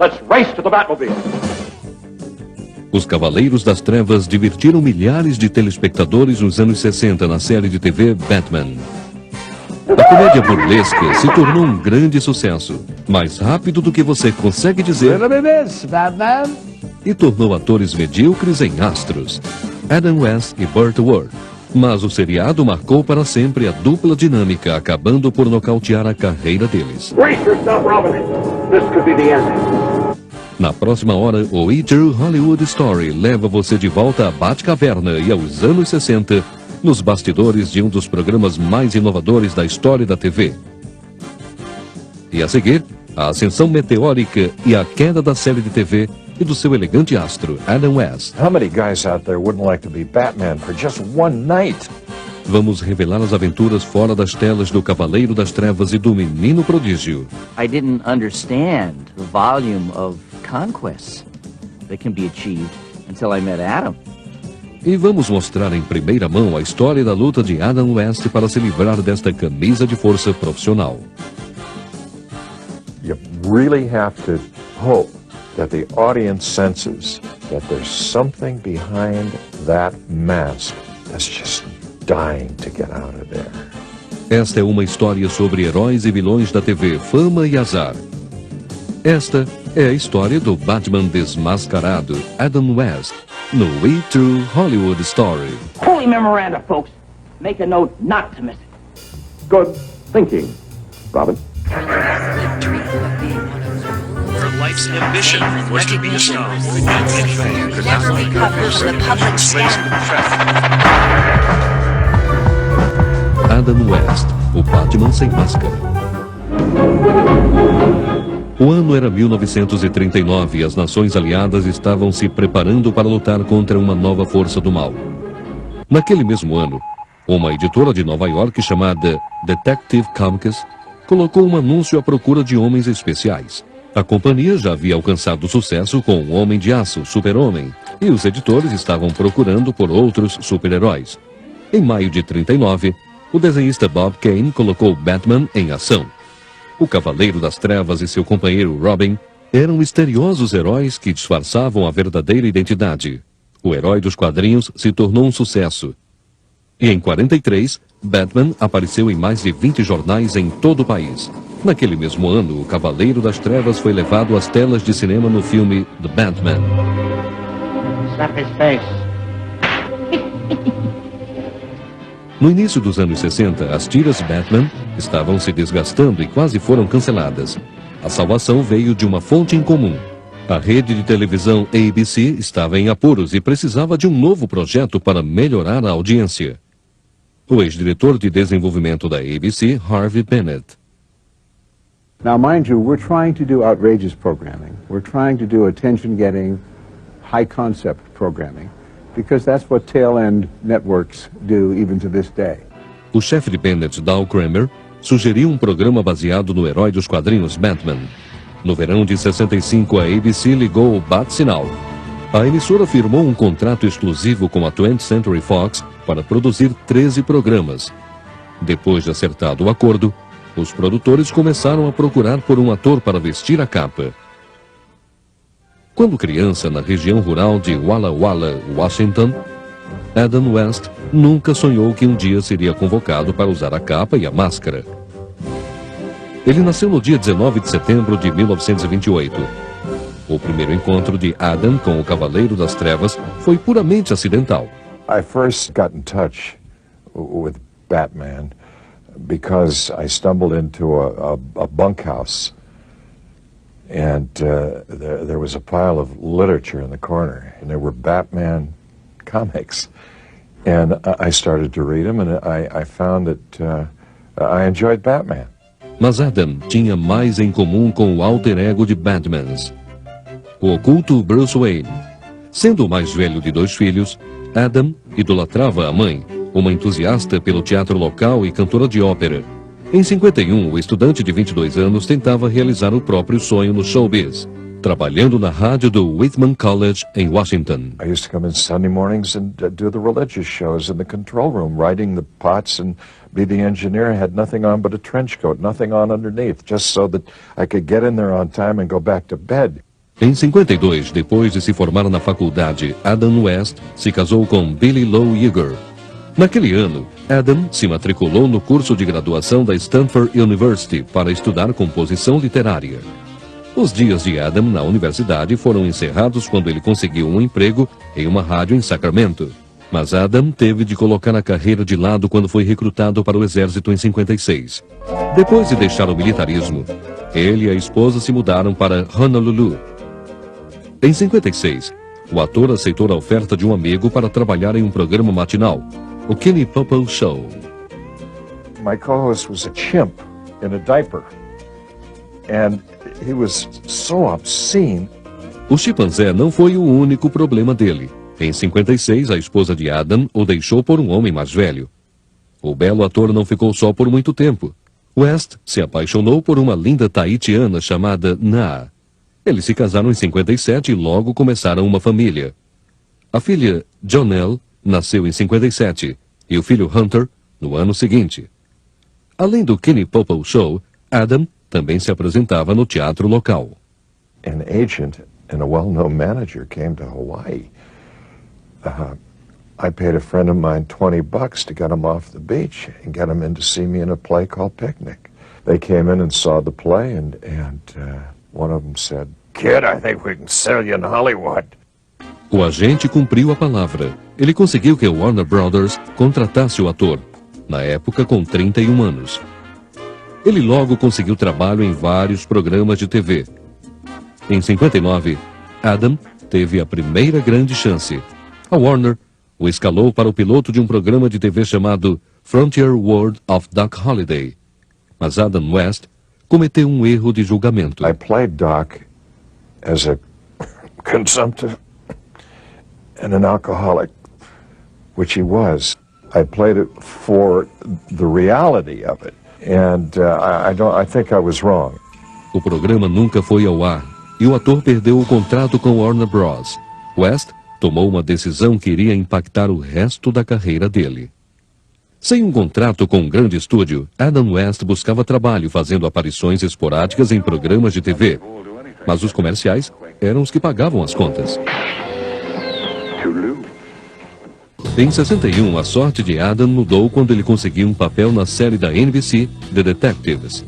Let's race to the Batmobile. Os Cavaleiros das Trevas divertiram milhares de telespectadores nos anos 60 na série de TV Batman. A comédia burlesca se tornou um grande sucesso, mais rápido do que você consegue dizer, e tornou atores medíocres em astros, Adam West e Burt Ward. Mas o seriado marcou para sempre a dupla dinâmica, acabando por nocautear a carreira deles. Brace yourself, Robin. This could be the end. Na próxima hora, o E True Hollywood Story leva você de volta à Batcaverna e aos anos 60, nos bastidores de um dos programas mais inovadores da história da TV. E a seguir, a ascensão meteórica e a queda da série de TV e do seu elegante astro, Adam West. How many guys out there wouldn't like to be Batman for just one night? Vamos revelar as aventuras fora das telas do Cavaleiro das Trevas e do Menino Prodígio. I didn't understand the volume of conquests that can be achieved until I met Adam. E vamos mostrar em primeira mão a história da luta de Adam West para se livrar desta camisa de força profissional. You really have to hope that the audience senses that there's something behind that mask that's just dying to get out of there. Esta é uma história sobre heróis e vilões da TV, fama e azar. Esta é a história do Batman desmascarado, Adam West, no E True Hollywood Story. Holy memoranda, folks. Make a note not to miss it. Good thinking, Robin. Her life's ambition was to be a star. Never recover the public stand. Adam West, o Batman sem máscara. O ano era 1939 e as nações aliadas estavam se preparando para lutar contra uma nova força do mal. Naquele mesmo ano, uma editora de Nova York chamada Detective Comics colocou um anúncio à procura de homens especiais. A companhia já havia alcançado sucesso com o Homem de Aço, Super-Homem, e os editores estavam procurando por outros super-heróis. Em maio de 39, o desenhista Bob Kane colocou Batman em ação. O Cavaleiro das Trevas e seu companheiro Robin eram misteriosos heróis que disfarçavam a verdadeira identidade. O herói dos quadrinhos se tornou um sucesso. E em 43, Batman apareceu em mais de 20 jornais em todo o país. Naquele mesmo ano, o Cavaleiro das Trevas foi levado às telas de cinema no filme The Batman. Slap his face. No início dos anos 60, as tiras Batman estavam se desgastando e quase foram canceladas. A salvação veio de uma fonte em comum. A rede de televisão ABC estava em apuros e precisava de um novo projeto para melhorar a audiência. O ex-diretor de desenvolvimento da ABC, Harvey Bennett. Now, mind you, we're trying to do outrageous programming. We're trying to do attention-getting, high-concept programming, because that's what tail-end networks do even to this day. O chefe de Bennett, Dow Kramer, sugeriu um programa baseado no herói dos quadrinhos Batman. No verão de 65, a ABC ligou o Bat-sinal. A emissora firmou um contrato exclusivo com a 20th Century Fox para produzir 13 programas. Depois de acertado o acordo, os produtores começaram a procurar por um ator para vestir a capa. Quando criança, na região rural de Walla Walla, Washington, Adam West nunca sonhou que um dia seria convocado para usar a capa e a máscara. Ele nasceu no dia 19 de setembro de 1928. O primeiro encontro de Adam com o Cavaleiro das Trevas foi puramente acidental. I first got in touch with Batman because I stumbled into a bunkhouse, and there was a pile of literature in the corner, and there were Batman comics, and I started to read them, and I found that I enjoyed Batman. Mas Adam tinha mais em comum com o alter ego de Batmans, o oculto Bruce Wayne. Sendo o mais velho de 2 filhos, Adam idolatrava a mãe, uma entusiasta pelo teatro local e cantora de ópera. Em 51, o estudante de 22 anos tentava realizar o próprio sonho no showbiz, trabalhando na rádio do Whitman College, em Washington. I used to come in Sunday mornings and do the religious shows in the control room, riding the pots and be the engineer. I had nothing on but a trench coat, nothing on underneath, just so that I could get in there on time and go back to bed. Em 52, depois de se formar na faculdade, Adam West se casou com Billie Lowe Yeager. Naquele ano, Adam se matriculou no curso de graduação da Stanford University para estudar composição literária. Os dias de Adam na universidade foram encerrados quando ele conseguiu um emprego em uma rádio em Sacramento. Mas Adam teve de colocar a carreira de lado quando foi recrutado para o exército em 56. Depois de deixar o militarismo, ele e a esposa se mudaram para Honolulu. Em 56, o ator aceitou a oferta de um amigo para trabalhar em um programa matinal, o Kenny Popo Show. My co-host was a chimp in a diaper, and he was so obscene. O chimpanzé não foi o único problema dele. Em 56, a esposa de Adam o deixou por um homem mais velho. O belo ator não ficou só por muito tempo. West se apaixonou por uma linda tahitiana chamada Naa. Eles se casaram em 57 e logo começaram uma família. A filha, Jonelle, nasceu em 57 e o filho Hunter, no ano seguinte. Além do Kenny Popo Show, Adam também se apresentava no teatro local. An agent and a well-known manager came to Hawaii. I paid a friend of mine $20 to get him off the beach and get him in to see me in a play called Picnic. They came in and saw the play, and one of them said, "Kid, I think we can sell you in Hollywood." O agente cumpriu a palavra. Ele conseguiu que a Warner Brothers contratasse o ator, na época com 31 anos. Ele logo conseguiu trabalho em vários programas de TV. Em 59, Adam teve a primeira grande chance. A Warner o escalou para o piloto de um programa de TV chamado Frontier World of Doc Holliday. Mas Adam West cometeu um erro de julgamento. I played Doc as a consumptive and an alcoholic, which he was. I played it for the reality of it, and I think I was wrong. O programa nunca foi ao ar e o ator perdeu o contrato com Warner Bros. West tomou uma decisão que iria impactar o resto da carreira dele. Sem um contrato com um grande estúdio, Adam West buscava trabalho fazendo aparições esporádicas em programas de TV. Mas os comerciais eram os que pagavam as contas. Em 61, a sorte de Adam mudou quando ele conseguiu um papel na série da NBC, The Detectives.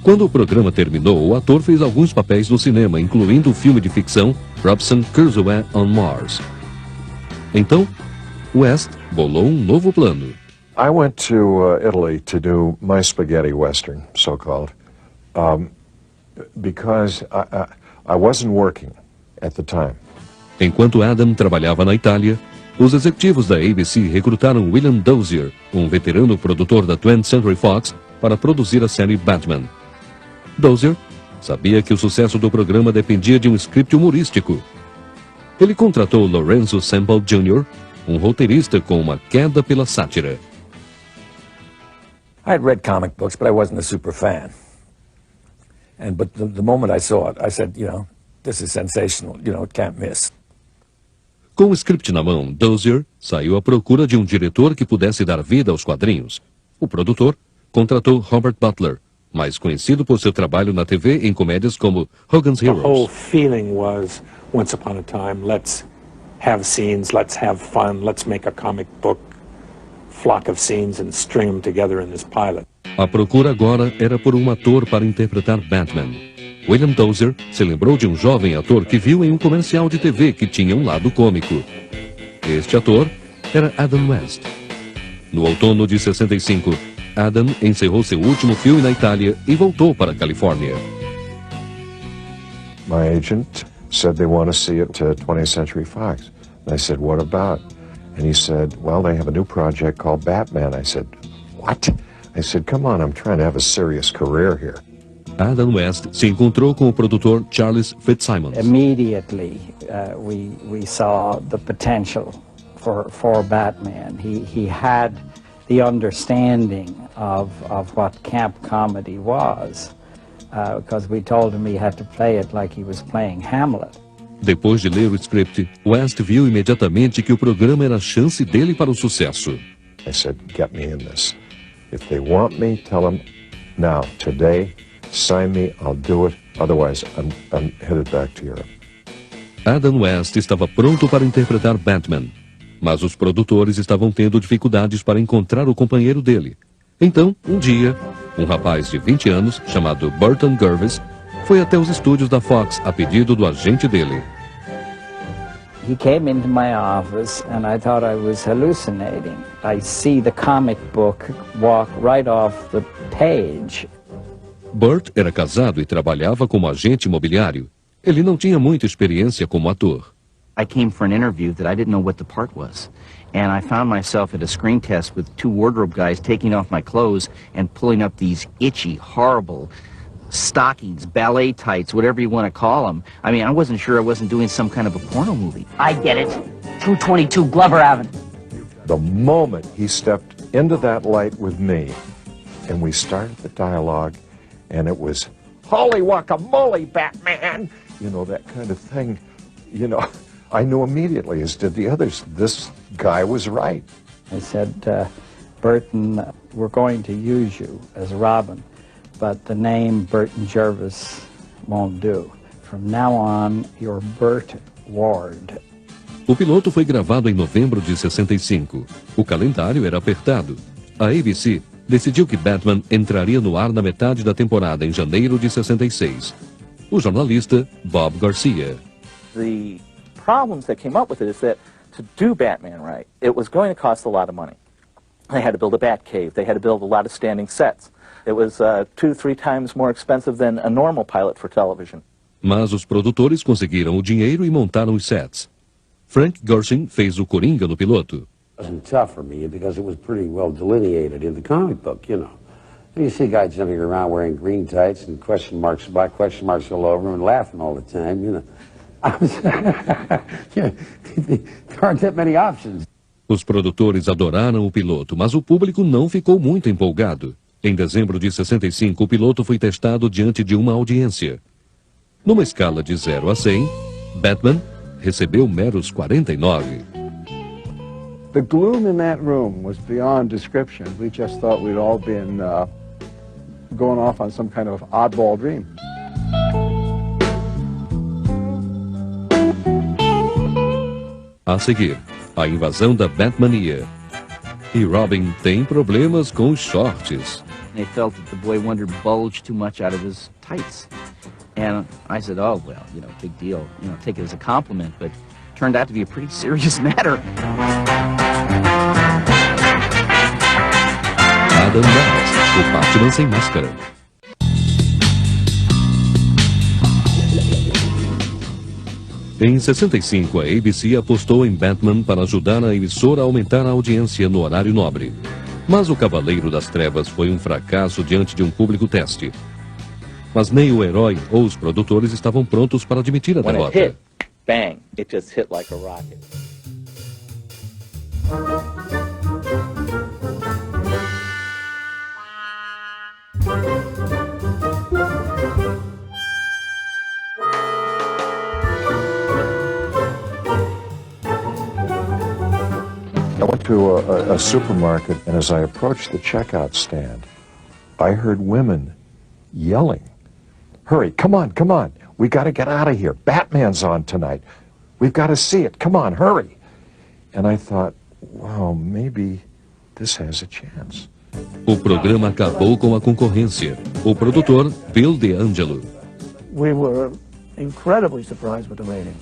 Quando o programa terminou, o ator fez alguns papéis no cinema, incluindo o filme de ficção Robinson Crusoe on Mars. Então, West bolou um novo plano. I went to Italy to do my spaghetti western, so-called, because I wasn't working at the time. Enquanto Adam trabalhava na Itália, os executivos da ABC recrutaram William Dozier, um veterano produtor da 20th Century Fox, para produzir a série Batman. Dozier sabia que o sucesso do programa dependia de um script humorístico. Ele contratou Lorenzo Semple Jr., um roteirista com uma queda pela sátira. I had read comic books, but I wasn't a super fan. But the moment I saw it, I said, this is sensational. It can't miss. Com o script na mão, Dozier saiu à procura de um diretor que pudesse dar vida aos quadrinhos. O produtor contratou Robert Butler, mais conhecido por seu trabalho na TV em comédias como Hogan's Heroes. The whole feeling was, once upon a time, let's have scenes, let's have fun, let's make a comic book flock of scenes and string them together in this pilot. A procura agora era por um ator para interpretar Batman. William Dozier se lembrou de um jovem ator que viu em um comercial de TV que tinha um lado cômico. Este ator era Adam West. No outono de 65, Adam encerrou seu último filme na Itália e voltou para a Califórnia. My agent said they want to see it to 20th Century Fox. And I said, what about? And he said, well, they have a new project called Batman. I said, what? I said, come on, I'm trying to have a serious career here. Adam West se encontrou com o produtor Charles Fitzsimmons. Immediately, we saw the potential for Batman. He had the understanding of what camp comedy was, because we told him he had to play it like he was playing Hamlet. Depois de ler o script, West viu imediatamente que o programa era a chance dele para o sucesso. I said, get me in this. If they want me, tell them now, today, sign me, I'll do it. Otherwise, I'm headed back to Europe. Adam West estava pronto para interpretar Batman, mas os produtores estavam tendo dificuldades para encontrar o companheiro dele. Então, um dia, um rapaz de 20 anos, chamado Burton Gervais, foi até os estúdios da Fox a pedido do agente dele. He came into my office and I thought I was hallucinating. I see the comic book walk right off the page. Burt era casado e trabalhava como agente imobiliário. Ele não tinha muita experiência como ator. I came for an interview that I didn't know what the part was. And I found myself at a screen test with two wardrobe guys taking off my clothes and pulling up these itchy, horrible stockings, ballet tights, whatever you want to call them. I mean, I wasn't sure I wasn't doing some kind of a porno movie. I get it. 222 Glover Avenue. The moment he stepped into that light with me, and we started the dialogue, and it was, "Holy guacamole, Batman!" You know, that kind of thing. You know, I knew immediately, as did the others, this guy was right. I said, Burton, we're going to use you as Robin, but the name Burton Gervais won't do. From now on, you're Burt Ward. O piloto foi gravado em novembro de 65. O calendário era apertado. A ABC decidiu que Batman entraria no ar na metade da temporada, em janeiro de 66. O jornalista Bob Garcia. The problems that came up with it is that to do Batman right, it was going to cost a lot of money. They had to build a Batcave. They had to build a lot of standing sets. It was 2-3 times more expensive than a normal pilot for television. Mas os produtores conseguiram o dinheiro e montaram os sets. Frank Gorshin fez o Coringa no piloto. It wasn't tough for me because it was pretty well delineated in the comic book, you know. And you see guys jumping around wearing green tights and question marks, black question marks all over them and laughing all the time, you know. There aren't that many options. Os produtores adoraram o piloto, mas o público não ficou muito empolgado. Em dezembro de 65, o piloto foi testado diante de uma audiência. Numa escala de 0 a 100, Batman recebeu meros 49. The gloom in that room was beyond description. We just thought we'd all been going off on some kind of oddball dream. A seguir, a invasão da Batmania. E Robin tem problemas com os shorts. They felt that the Boy Wonder bulged too much out of his tights. And I said, oh, well, you know, big deal. You know, take it as a compliment, but it turned out to be a pretty serious matter. Adam West, o Batman sem máscara. Em 65, a ABC apostou em Batman para ajudar a emissora a aumentar a audiência no horário nobre. Mas o Cavaleiro das Trevas foi um fracasso diante de um público teste. Mas nem o herói ou os produtores estavam prontos para admitir a derrota. When it hit, bang, it just hit like a rocket. I went to a supermarket, and as I approached the checkout stand, I heard women yelling, "Hurry, come on, come on. We got to get out of here. Batman's on tonight. We've got to see it. Come on, hurry." And I thought, wow, maybe this has a chance. O programa acabou com a concorrência. O produtor, Bill DeAngelo. We were incredibly surprised with the rating.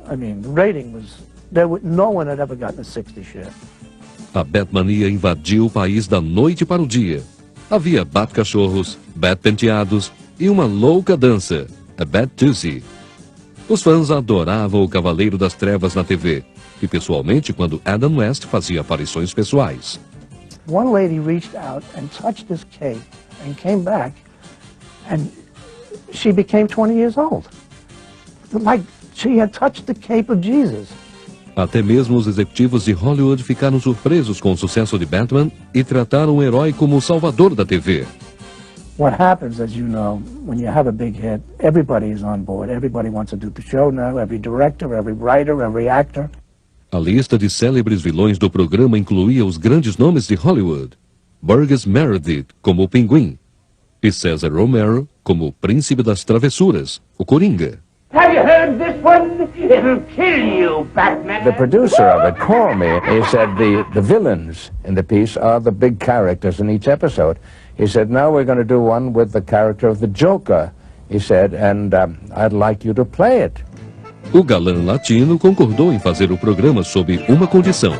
I mean, the rating was... no one had ever gotten a 60 share. A Batmania invadiu o país da noite para o dia. Havia Bat-cachorros, Bat-penteados e uma louca dança, a Bat-Tuesday. Os fãs adoravam o Cavaleiro das Trevas na TV, e pessoalmente quando Adam West fazia aparições pessoais. One lady reached out and touched this cape and came back, and she became 20 years old. Like she had touched the cape of Jesus. Até mesmo os executivos de Hollywood ficaram surpresos com o sucesso de Batman e trataram o herói como o salvador da TV. What happens, as you know, when you have a big hit, everybody is on board. Everybody wants to do the show now, every director, every writer, every actor. A lista de célebres vilões do programa incluía os grandes nomes de Hollywood. Burgess Meredith como o Pinguim, e César Romero como o Príncipe das Travessuras, o Coringa. Have you heard this one? It'll kill you, Batman. The producer of it called me. He said the villains in the piece are the big characters in each episode. He said, now we're going to do one with the character of the Joker. He said, and I'd like you to play it. O galã latino concordou em fazer o programa sob uma condição.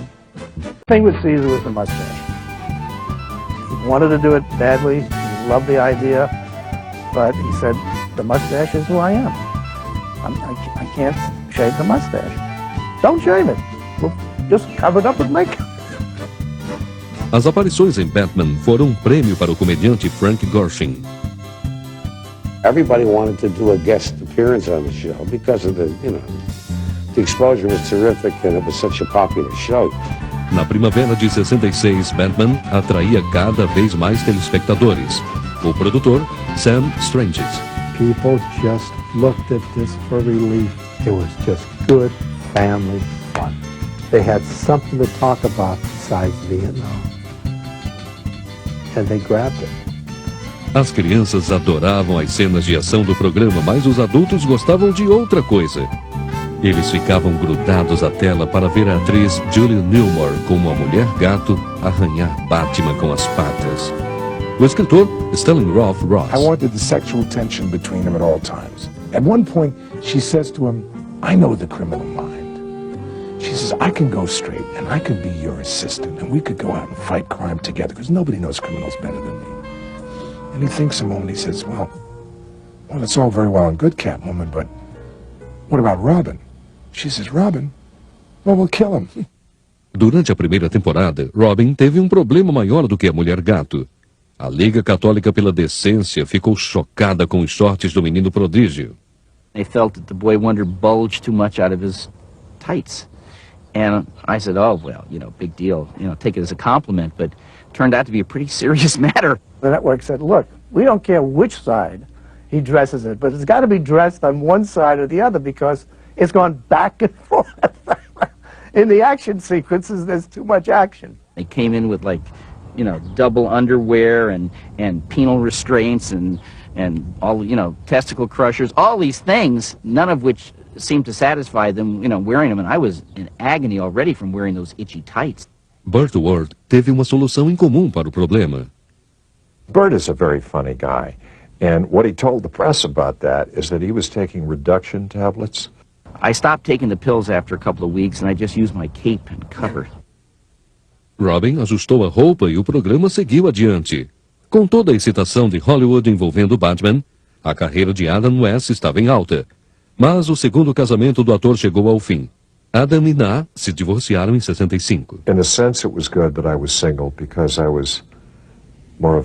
The thing with Caesar was the mustache. He wanted to do it badly. He loved the idea, but he said, the mustache is who I am. I can't shave the mustache. Don't shave it. We'll just cover it up with makeup. As aparições em Batman foram um prêmio para o comediante Frank Gorshin. Everybody wanted to do a guest appearance on the show because of the exposure was terrific and it was such a popular show. Na primavera de 66, Batman atraía cada vez mais telespectadores. O produtor, Sam Stranges. People just looked at this for relief. It was just good family fun. They had something to talk about besides Vietnam. And they grabbed it. As crianças adoravam as cenas de ação do programa, mas os adultos gostavam de outra coisa. Eles ficavam grudados à tela para ver a atriz Julie Newmar como a mulher-gato arranhar Batman com as patas. O escritor Sterling Roth Ross. I wanted the sexual tension between them at all times. At one point, she says to him, I know the criminal mind. She says, I can go straight and I could be your assistant and we could go out and fight crime together because nobody knows criminals better than me. And he thinks a moment, he says, well, it's all very well and good, Catwoman, but what about Robin? She says, Robin? Well, we'll kill him. Durante a primeira temporada, Robin teve um problema maior do que a mulher-gato. A Liga Católica pela Decência ficou chocada com os shorts do menino prodígio. They felt that the boy wonder bulged too much out of his tights. And I said, oh, well, big deal. Take it as a compliment, but it turned out to be a pretty serious matter. The network said, look, we don't care which side he dresses it, but it's got to be dressed on one side or the other because it's gone back and forth. In the action sequences, there's too much action. They came in with double underwear and penal restraints and all, testicle crushers, all these things, none of which seemed to satisfy them, wearing them. And I was in agony already from wearing those itchy tights. Burt Ward teve uma solução em comum para o problema. Burt is a very funny guy. And what he told the press about that is that he was taking reduction tablets. I stopped taking the pills after a couple of weeks and I just used my cape and cover. Robin ajustou a roupa e o programa seguiu adiante. Com toda a excitação de Hollywood envolvendo Batman, a carreira de Adam West estava em alta. Mas o segundo casamento do ator chegou ao fim. Adam e Na se divorciaram em 65. In a sense, it was good that I was single because I was more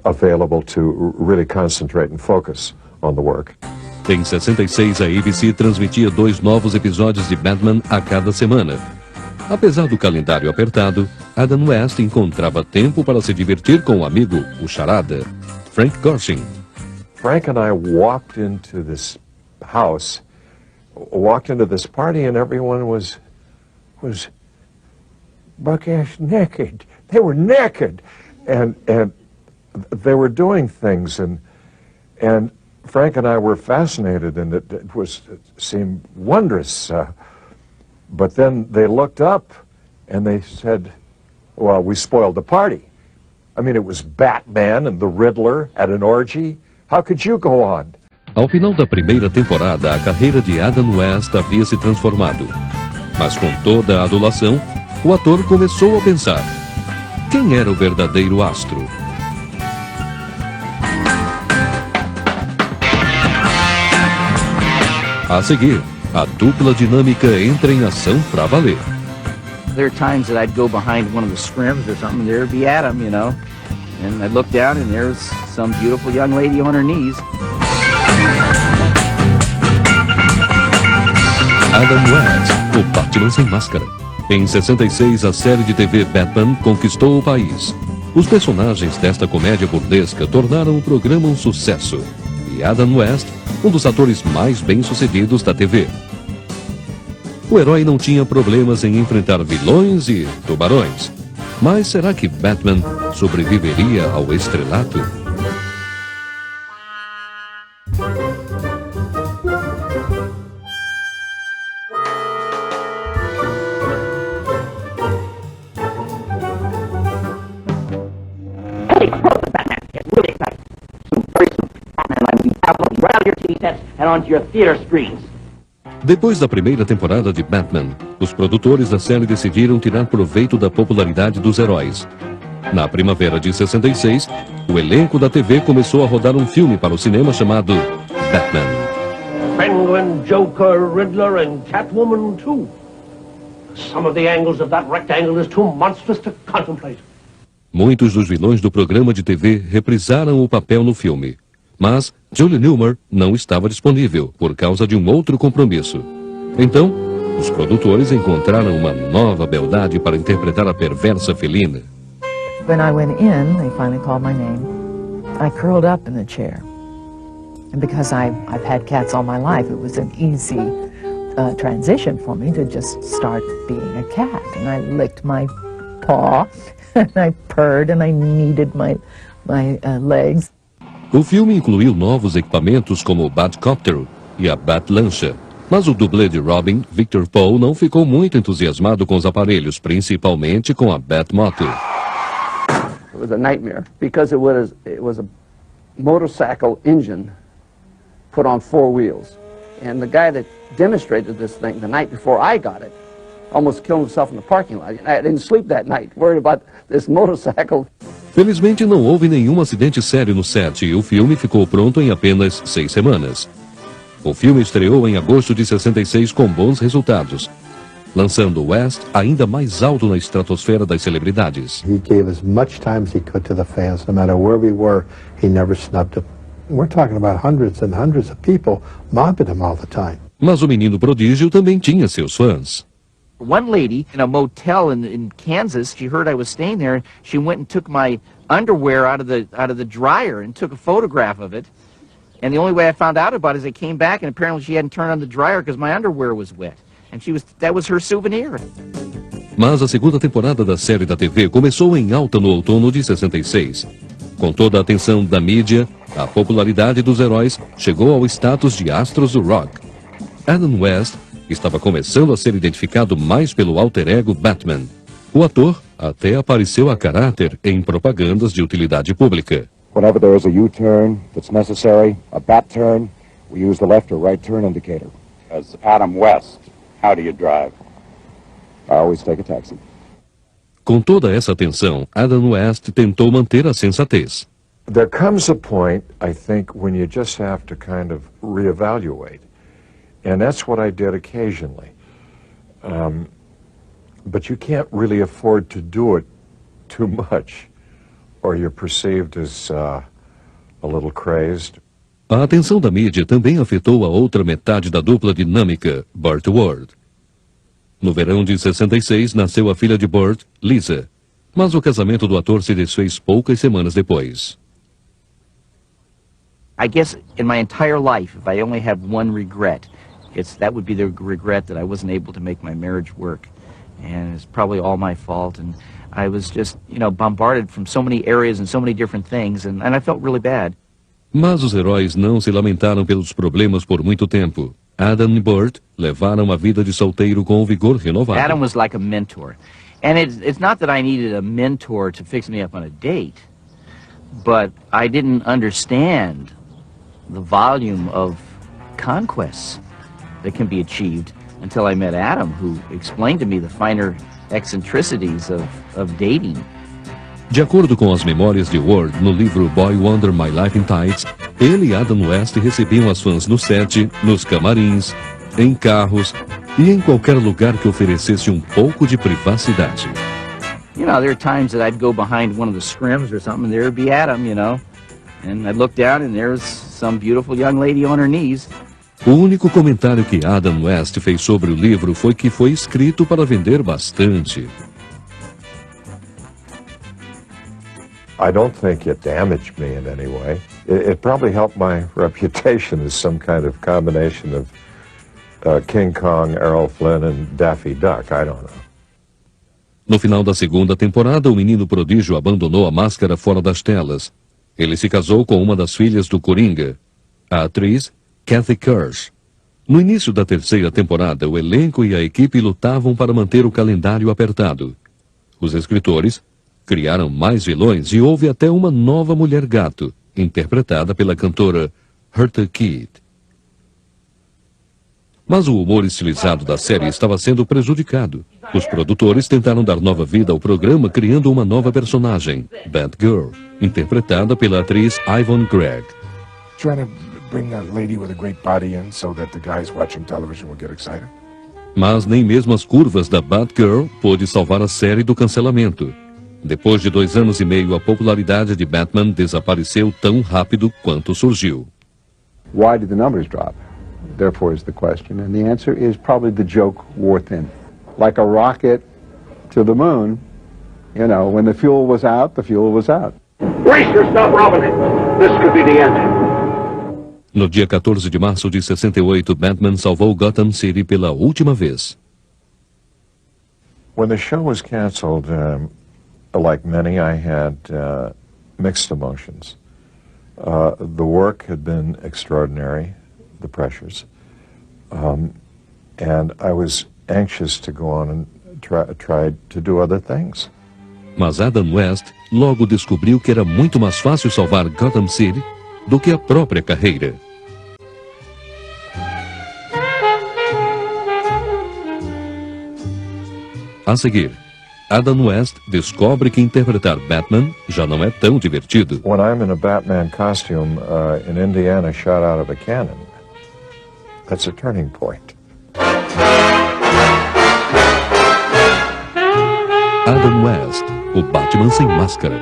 available to really concentrate and focus on the work. Em 66, a ABC transmitia 2 novos episódios de Batman a cada semana. Apesar do calendário apertado, Adam West encontrava tempo para se divertir com o amigo, o charada, Frank Gorshin. Frank and I walked into this house, walked into this party, and everyone was buck-ass naked. They were naked, and they were doing things, and Frank and I were fascinated, and it seemed wondrous. But then they looked up, and they said, well, we spoiled the party. I mean, it was Batman and the Riddler at an orgy. How could you go on? Ao final da primeira temporada, a carreira de Adam West havia se transformado. Mas com toda a adulação, o ator começou a pensar: quem era o verdadeiro astro? A seguir, a dupla dinâmica entra em ação pra valer. There are times that I'd go behind one of the scrims or something, there'd be Adam, and I'd look down and there's some beautiful young lady on her knees. Adam West, o Batman sem máscara. Em 66, a série de TV Batman conquistou o país. Os personagens desta comédia burlesca tornaram o programa um sucesso. E Adam West, um dos atores mais bem-sucedidos da TV. O herói não tinha problemas em enfrentar vilões e tubarões. Mas será que Batman sobreviveria ao estrelato? right out of your TV sets and onto your theater screens. Depois da primeira temporada de Batman, os produtores da série decidiram tirar proveito da popularidade dos heróis. Na primavera de 66, o elenco da TV começou a rodar um filme para o cinema chamado Batman. Penguin, Joker, Riddler, and Catwoman, too. Some of the angles of that rectangle is too monstrous to contemplate. Muitos dos vilões do programa de TV reprisaram o papel no filme. Mas Julie Newmar não estava disponível por causa de um outro compromisso. Então, os produtores encontraram uma nova beldade para interpretar a perversa felina. When I went in, they finally called my name. I curled up in the chair. And because I've had cats all my life, it was an easy transition for me to just start being a cat. And I licked my paw, and I purred, and I kneaded my legs. O filme incluiu novos equipamentos como o Batcopter e a Batlancha. Mas o dublê de Robin, Victor Poe, não ficou muito entusiasmado com os aparelhos, principalmente com a Batmoto. It was a nightmare because it was a motorcycle engine put on 4 wheels. And the guy that demonstrated this thing the night before I got it almost killed himself in the parking lot. I didn't sleep that night, worried about this motorcycle. Felizmente não houve nenhum acidente sério no set e o filme ficou pronto em apenas 6 semanas. O filme estreou em agosto de 66 com bons resultados, lançando West ainda mais alto na estratosfera das celebridades. He gave as much time as he could to the fans, no matter where we were. He never snubbed them. We're talking about hundreds and hundreds of people mobbing him all the time. Mas o menino prodígio também tinha seus fãs. One lady in a motel in Kansas, she heard I was staying there. She went and took my underwear out of the dryer and took a photograph of it. And the only way I found out about it is I came back and apparently she hadn't turned on the dryer because my underwear was wet. And that was her souvenir. Mas a segunda temporada da série da TV começou em alta no outono de 66. Com toda a atenção da mídia, a popularidade dos heróis chegou ao status de astros do rock. Adam West estava começando a ser identificado mais pelo alter ego Batman. O ator até apareceu a caráter em propagandas de utilidade pública. Whenever there is a U-turn that's necessary, a bat turn, we use the left or right turn indicator. As Adam West, how do you drive? I always take a taxi. Com toda essa atenção, Adam West tentou manter a sensatez. There comes a point, I think, when you just have to kind of reevaluate. And that's what I did occasionally. But you can't really afford to do it too much, or you're perceived as a little crazed. A atenção da mídia também afetou a outra metade da dupla dinâmica, Burt Ward. No verão de 66, nasceu a filha de Burt, Lisa. Mas o casamento do ator se desfez poucas semanas depois. I guess in my entire life, if I only have one regret, that would be the regret that I wasn't able to make my marriage work. And it's probably all my fault. And I was just, bombarded from so many areas and so many different things. And I felt really bad. Mas os heróis não se lamentaram pelos problemas por muito tempo. Adam e Burt levaram uma vida de solteiro com um vigor renovado. Adam was like a mentor. And it's not that I needed a mentor to fix me up on a date, but I didn't understand the volume of conquests that can be achieved until I met Adam, who explained to me the finer eccentricities of dating. De acordo com as memórias de Ward no livro Boy Wonder My Life in Tights, ele e Adam West recebiam as fãs no set, nos camarins, em carros e em qualquer lugar que oferecesse um pouco de privacidade. There are times that I'd go behind one of the scrims or something, and there would be Adam, and I'd look down and there's some beautiful young lady on her knees. O único comentário que Adam West fez sobre o livro foi que foi escrito para vender bastante. I don't think it damaged me in any way. It probably helped my reputation as some kind of combination of King Kong, Errol Flynn, and Daffy Duck. I don't know. No final da segunda temporada, o menino prodígio abandonou a máscara fora das telas. Ele se casou com uma das filhas do Coringa, a atriz Kathy Kirsch. No início da terceira temporada, o elenco e a equipe lutavam para manter o calendário apertado. Os escritores criaram mais vilões e houve até uma nova mulher gato, interpretada pela cantora Eartha Kitt. Mas o humor estilizado da série estava sendo prejudicado. Os produtores tentaram dar nova vida ao programa criando uma nova personagem, Batgirl, interpretada pela atriz Yvonne Gregg. Trying to bring a lady with a great body in so that the guys watching television will get excited. Mas nem mesmo as curvas da Batgirl pôde salvar a série do cancelamento. Depois de 2 anos e meio, a popularidade de Batman desapareceu tão rápido quanto surgiu. Why did the numbers drop? Therefore is the question, and the answer is probably the joke wore thin. Like a rocket to the moon, you know, when the fuel was out, the fuel was out. Brace yourself, Robin. This could be the end. No dia 14 de março de 68, Batman salvou Gotham City pela última vez. When the show was canceled, like many, I had mixed emotions. The work had been extraordinary, the pressures, and I was anxious to go on and try to do other things. Mas Adam West logo descobriu que era muito mais fácil salvar Gotham City do que a própria carreira. A seguir, Adam West descobre que interpretar Batman já não é tão divertido. When I'm in a Batman costume in Indiana shot out of a cannon, that's a turning point. Adam West, o Batman sem máscara.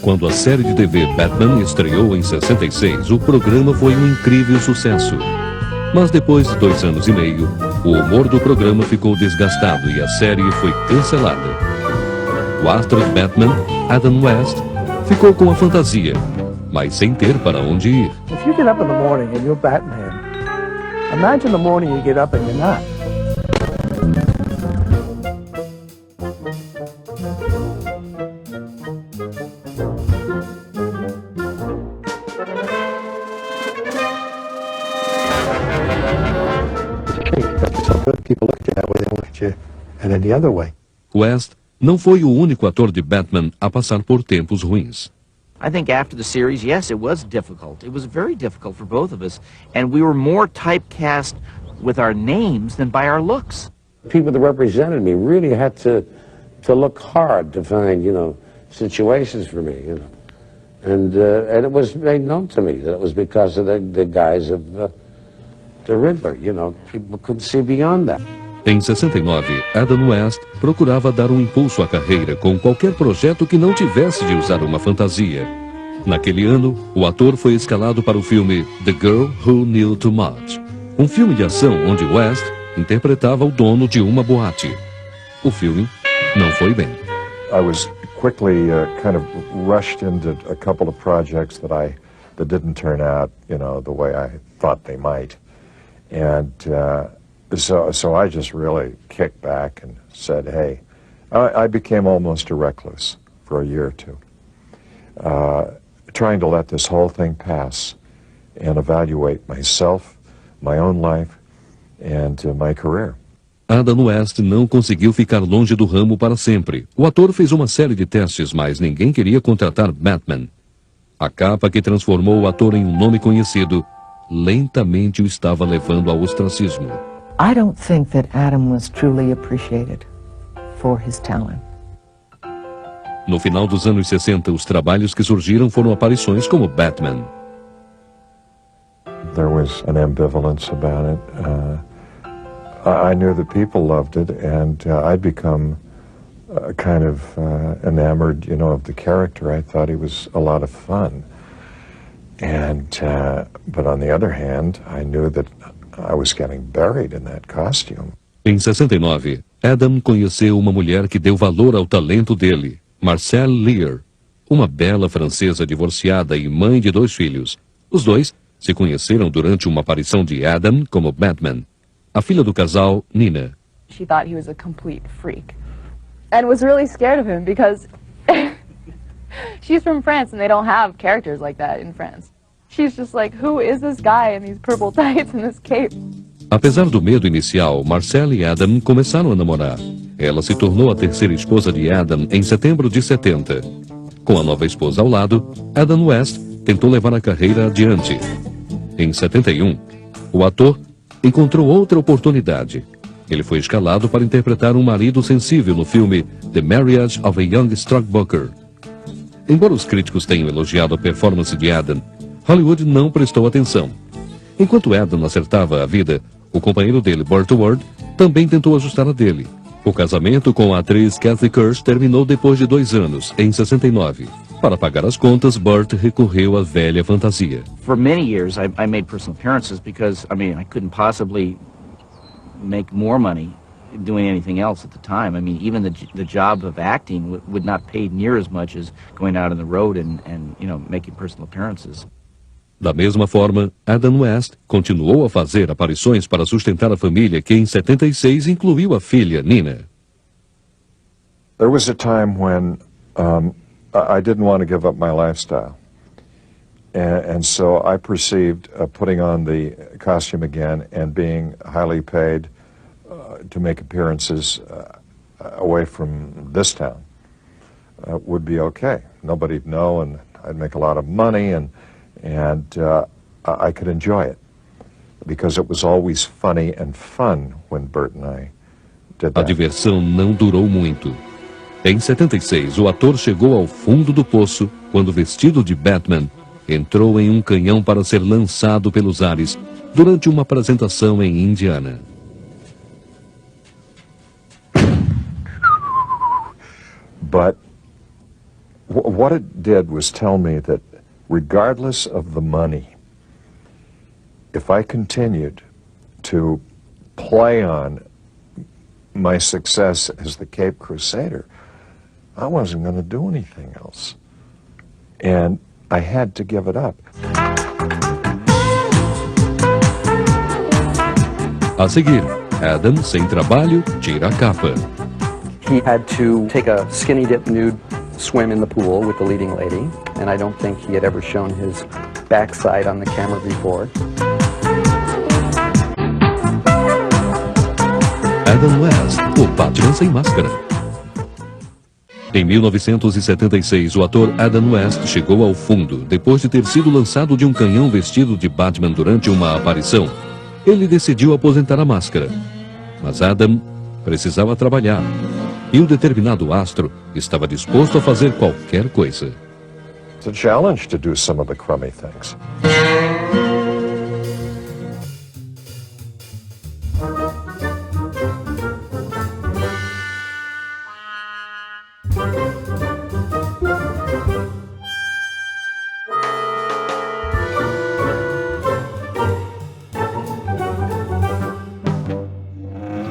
Quando a série de TV Batman estreou em 66, o programa foi um incrível sucesso. Mas depois de 2 anos e meio, o humor do programa ficou desgastado e a série foi cancelada. O astro de Batman, Adam West, ficou com a fantasia, mas sem ter para onde ir. If you get up in the morning and you're Batman, imagine the morning you get up and you're not. People look at you that way, they don't look at you and then the other way. West não foi o único ator de Batman a passar por tempos ruins. I think after the series, yes, it was difficult. It was very difficult for both of us. And we were more typecast with our names than by our looks. People that represented me really had to look hard to find, you know, situations for me, you know. And it was made known to me that it was because of the guise of the Riddler, you know. People couldn't see beyond that. Em 69, Adam West procurava dar um impulso à carreira com qualquer projeto que não tivesse de usar uma fantasia. Naquele ano, o ator foi escalado para o filme The Girl Who Knew Too Much, um filme de ação onde West interpretava o dono de uma boate. O filme não foi bem. I was quickly kind of rushed into a couple of projects that didn't turn out, you know, the way I thought they might, and so I just really kicked back and said, hey, I became almost a recluse for a year or two, trying to let this whole thing pass and evaluate myself, my own life, and my career. Adam West não conseguiu ficar longe do ramo para sempre. O ator fez uma série de testes, mas ninguém queria contratar Batman. A capa que transformou o ator em um nome conhecido lentamente o estava levando ao ostracismo. I don't think that Adam was truly appreciated for his talent. No final dos anos 60, os trabalhos que surgiram foram aparições como Batman. There was an ambivalence about it. I knew that people loved it, and I'd become kind of enamored, you know, of the character. I thought he was a lot of fun. And, but on the other hand, I knew that I was getting buried in that costume. Em 69, Adam conheceu uma mulher que deu valor ao talento dele, Marcelle Lear, uma bela francesa divorciada e mãe de 2 filhos. Os dois se conheceram durante uma aparição de Adam como Batman. A filha do casal, Nina. She thought he was a complete freak and was really scared of him because she's from France and they don't have characters like that in France. She's just like, who is this guy in these purple tights and this cape? Apesar do medo inicial, Marcelle e Adam começaram a namorar. Ela se tornou a terceira esposa de Adam em setembro de 70. Com a nova esposa ao lado, Adam West tentou levar a carreira adiante. Em 71, o ator encontrou outra oportunidade. Ele foi escalado para interpretar um marido sensível no filme The Marriage of a Young Stockbroker. Embora os críticos tenham elogiado a performance de Adam, Hollywood não prestou atenção. Enquanto Adam acertava a vida, o companheiro dele, Burt Ward, também tentou ajustar a dele. O casamento com a atriz Kathy Kirsch terminou depois de 2 anos, em 69. Para pagar as contas, Burt recorreu à velha fantasia. For many years, I made personal appearances because, I couldn't possibly make more money doing anything else at the time. Even the job of acting would not pay near as much as going out on the road and making personal appearances. Da mesma forma, Adam West continuou a fazer aparições para sustentar a família, que em 76 incluiu a filha, Nina. There was a time when I didn't want to give up my lifestyle. And so I perceived putting on the costume again and being highly paid to make appearances away from this town would be okay. Nobody'd know, and I'd make a lot of money, and I could enjoy it because it was always funny and fun when Burt and I did that. A diversão não durou muito. Em 76, o ator chegou ao fundo do poço quando, vestido de Batman, entrou em um canhão para ser lançado pelos ares durante uma apresentação em Indiana. But what it did was tell me that regardless of the money, if I continued to play on my success as the Cape Crusader, I wasn't going to do anything else. And I had to give it up. A seguir, Adam, sem trabalho, tira a capa. He had to take a skinny dip nude swim in the pool with the leading lady, and I don't think he had ever shown his backside on the camera before. Adam West, o Batman sem máscara. Em 1976, o ator Adam West chegou ao fundo depois de ter sido lançado de um canhão vestido de Batman durante uma aparição. Ele decidiu aposentar a máscara. Mas Adam precisava trabalhar. E o determinado astro estava disposto a fazer qualquer coisa. It's a challenge to do some of the crummy things.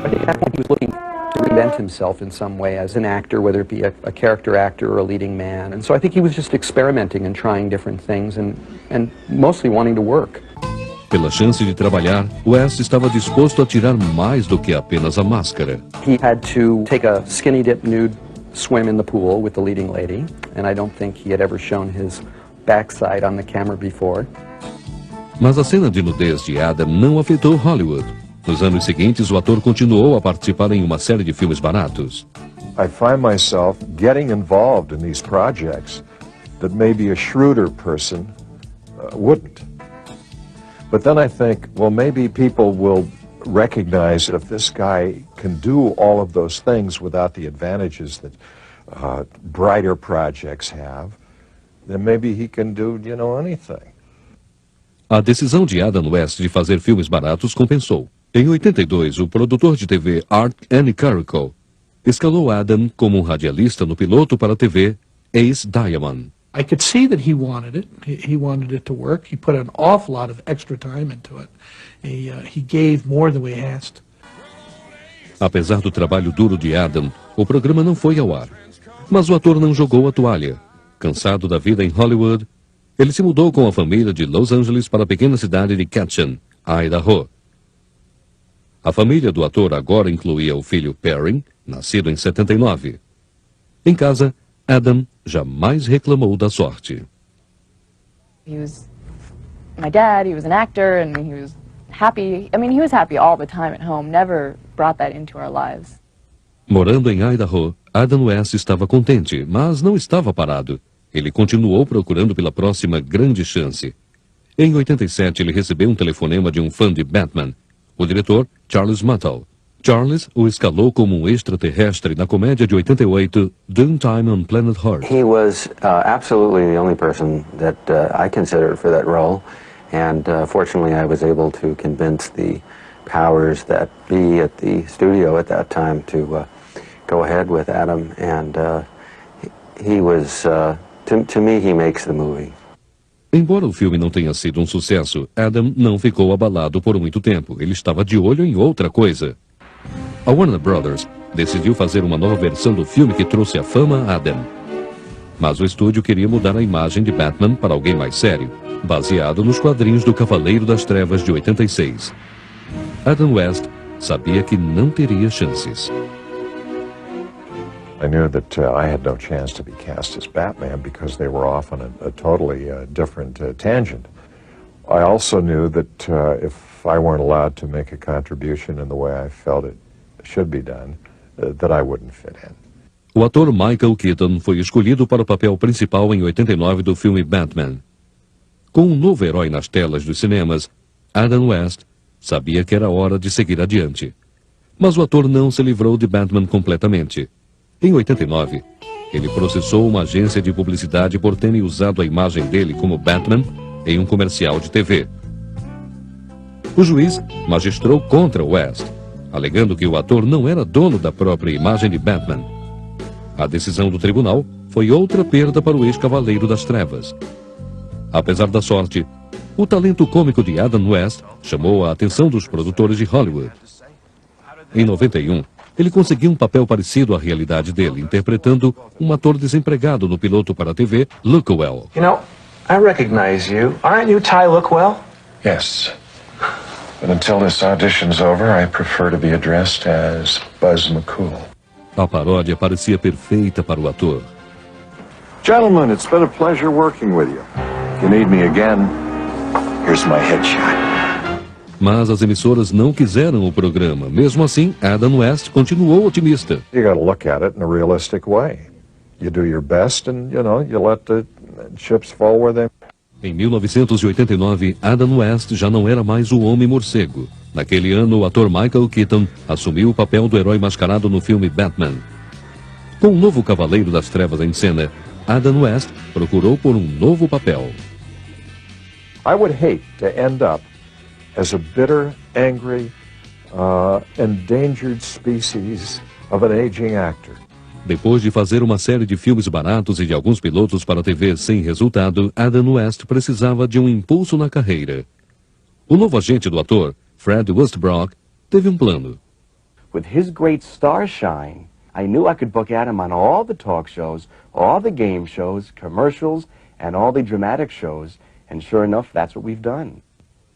I think at that point he was looking to reinvent himself in some way as an actor, whether it be a character actor or a leading man. And so I think he was just experimenting and trying different things and mostly wanting to work. Pela chance de trabalhar, West estava disposto a tirar mais do que apenas a máscara. He had to take a skinny dip nude swim in the pool with the leading lady, and I don't think he had ever shown his backside on the camera before. Mas a cena de nudez de Adam não afetou Hollywood. Nos anos seguintes, o ator continuou a participar em uma série de filmes baratos. I find myself getting involved in these projects that maybe a shrewder person wouldn't. But then I think, well, maybe people will recognize that if this guy can do all of those things without the advantages that brighter projects have, then maybe he can do, anything. A decisão de Adam West de fazer filmes baratos compensou. Em 82, o produtor de TV Art Annie Carrico escalou Adam como um radialista no piloto para a TV Ace Diamond. I could see that he wanted it. He wanted it to work. He put an awful lot of extra time into it. He gave more than we asked. Apesar do trabalho duro de Adam, o programa não foi ao ar. Mas o ator não jogou a toalha. Cansado da vida em Hollywood, ele se mudou com a família de Los Angeles para a pequena cidade de Ketchum, Idaho. A família do ator agora incluía o filho Perry, nascido em 79. Em casa, Adam jamais reclamou da sorte. He was my dad, he was an actor, and he was happy. He was happy all the time at home, never brought that into our lives. Morando em Idaho, Adam West estava contente, mas não estava parado. ele continuou procurando pela próxima grande chance. Em 87, ele recebeu um telefonema de um fã de Batman, o diretor Charles Muttle. Charles o escalou como um extraterrestre na comédia de 88, Doontime on Planet Earth. He was absolutely the only person that I considered for that role, and fortunately I was able to convince the powers that be at the studio at that time to go ahead with Adam, and he was, to me, he makes the movie. Embora o filme não tenha sido um sucesso, Adam não ficou abalado por muito tempo. Ele estava de olho em outra coisa. A Warner Brothers decidiu fazer uma nova versão do filme que trouxe à fama a Adam. Mas o estúdio queria mudar a imagem de Batman para alguém mais sério, baseado nos quadrinhos do Cavaleiro das Trevas de 86. Adam West sabia que não teria chances. I knew that I had no chance to be cast as Batman because they were off on a totally different tangent. I also knew that if I weren't allowed to make a contribution in the way I felt it should be done, that I wouldn't fit in. O ator Michael Keaton foi escolhido para o papel principal em 89 do filme Batman. Com um novo herói nas telas dos cinemas, Adam West sabia que era hora de seguir adiante. Mas o ator não se livrou de Batman completamente. Em 89, ele processou uma agência de publicidade por terem usado a imagem dele como Batman em um comercial de TV. O juiz magistrou contra West, alegando que o ator não era dono da própria imagem de Batman. A decisão do tribunal foi outra perda para o ex-Cavaleiro das Trevas. Apesar da sorte, o talento cômico de Adam West chamou a atenção dos produtores de Hollywood. Em 91, ele conseguiu um papel parecido à realidade dele, interpretando um ator desempregado no piloto para a TV, Lookwell. You know, I recognize you. Aren't you Ty Lookwell? Yes. But until this audition's over, I prefer to be addressed as Buzz McCool. A paródia parecia perfeita para o ator. Gentlemen, it's been a pleasure working with you. If you need me again, here's my headshot. Mas as emissoras não quiseram o programa. Mesmo assim, Adam West continuou otimista. You got to look at it in a realistic way. You do your best and, you let the chips fall where they... Em 1989, Adam West já não era mais o Homem-Morcego. Naquele ano, o ator Michael Keaton assumiu o papel do herói mascarado no filme Batman. Com o novo Cavaleiro das Trevas em cena, Adam West procurou por um novo papel. I would hate to end up as a bitter, angry, endangered species of an aging actor. Depois de fazer uma série de filmes baratos e de alguns pilotos para a TV sem resultado, Adam West precisava de um impulso na carreira. O novo agente do ator, Fred Westbrook, teve um plano. With his great star shine, I knew I could book Adam on all the talk shows, all the game shows, commercials, and all the dramatic shows, and sure enough, that's what we've done.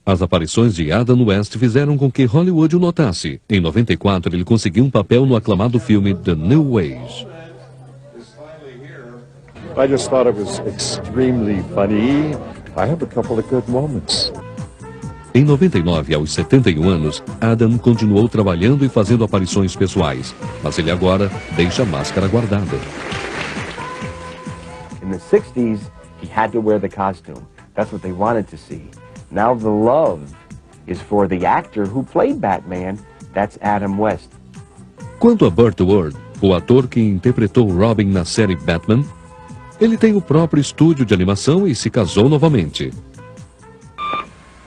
As aparições de Adam West fizeram com que Hollywood o notasse. Em 94, ele conseguiu um papel no aclamado filme The New Age. I just thought it was extremely funny. I have a couple of good moments. Em 99, aos 71 anos, Adam continuou trabalhando e fazendo aparições pessoais. Mas ele agora deixa a máscara guardada. In the 60s, he had to wear the costume. That's what they wanted to see. Now the love is for the actor who played Batman. That's Adam West. Quanto a Burt Ward, o ator que interpretou Robin na série Batman, ele tem o próprio estúdio de animação e se casou novamente.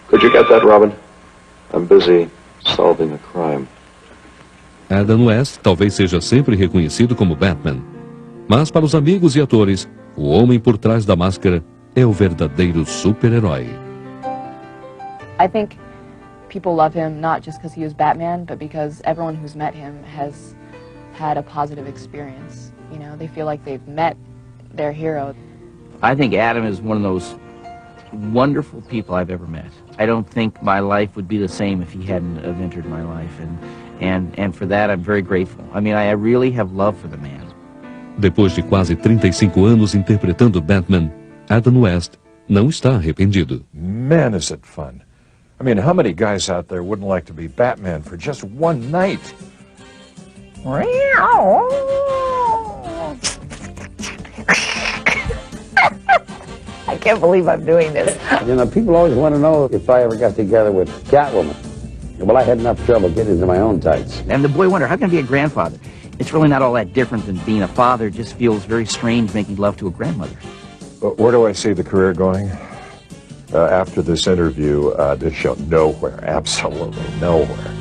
Could you get that, Robin? I'm busy solving a crime. Adam West talvez seja sempre reconhecido como Batman. Mas para os amigos e atores, o homem por trás da máscara é o verdadeiro super-herói. I think people love him not just because he was Batman, but because everyone who's met him has had a positive experience. You know, they feel like they've met their hero. I think Adam is one of those wonderful people I've ever met. I don't think my life would be the same if he hadn't have entered my life, and for that I'm very grateful. I mean, I really have love for the man. Depois de quase 35 anos interpretando Batman, Adam West não está arrependido. Man, is it fun. I mean, how many guys out there wouldn't like to be Batman for just one night? can't believe I'm doing this. You know, people always want to know if I ever got together with Catwoman. Well, I had enough trouble getting into my own tights. And the boy wondered, how can I be a grandfather? It's really not all that different than being a father. It just feels very strange making love to a grandmother. Where do I see the career going? After this interview, this show, nowhere, absolutely nowhere.